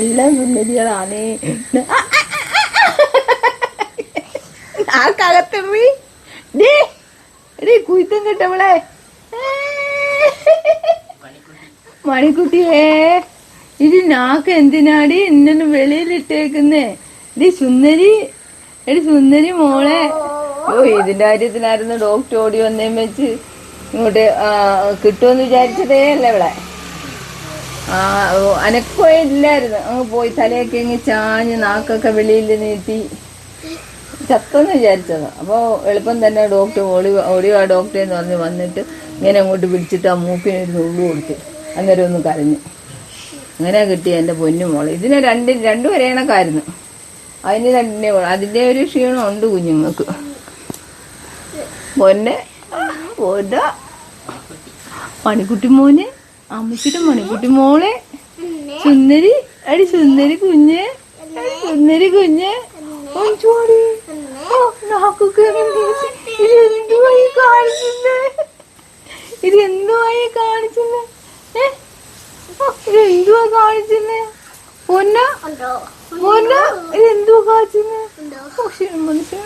എല്ലാം സുന്ദരികളാണ്. ആർക്കകത്തെറി കുയിത്തം കിട്ടവളെ മണിക്കുട്ടിയേ, ഇത് നാക്ക് എന്തിനാടി ഇന്നൊന്ന് വെളിയിലിട്ടേക്കുന്നേ? എടി സുന്ദരി, എടി സുന്ദരി മോളെ. ഓ, ഇതിന്റെ കാര്യത്തിലായിരുന്നു ഡോക്ടർ ഓടി വന്നേം വെച്ച് ഇങ്ങോട്ട് കിട്ടുമെന്ന് വിചാരിച്ചതേ അല്ല ഇവിടെ. അനക്കോ ഇല്ലായിരുന്നു. അങ്ങ് പോയി തലയൊക്കെ ഇങ്ങ് ചാഞ്ഞ് നാക്കൊക്കെ വെളിയിൽ നീട്ടി ചത്തെന്ന് വിചാരിച്ചത്. അപ്പോൾ എളുപ്പം തന്നെ ഡോക്ടർ ഓടിയോ ഡോക്ടറെ എന്ന് പറഞ്ഞ് വന്നിട്ട് ഇങ്ങനെ അങ്ങോട്ട് പിടിച്ചിട്ട് ആ മൂക്കിനൊരു നുള്ളു കൊടുത്ത് അന്നേരം ഒന്ന് കരഞ്ഞു. അങ്ങനെ കിട്ടിയ എൻ്റെ പൊന്നു മോള്. ഇതിന് രണ്ടു വരെയണക്കായിരുന്നു. അതിന് രണ്ടിനെ അതിൻ്റെ ഒരു ക്ഷീണം ഉണ്ട് കുഞ്ഞുങ്ങൾക്ക്. പൊന്നെ പോണ്ട മണിക്കുട്ടി മോനെ, അമ്മച്ചിട്ട് മണിക്കുട്ടി മോളെ, സുന്ദരി അടി സുന്ദരി കുഞ്ഞ്, സുന്ദരി കുഞ്ഞ്. ഇതെന്തുവായി കാണിക്കുന്നേ? ഇതെന്തുവായി കാണിക്കുന്നേ? ഇതെന്തുവാ കാണിക്കുന്നേ? പൊന്ന പൊന്ന ഇതെന്തുവാ കാണിക്കുന്നേ? മനുഷ്യ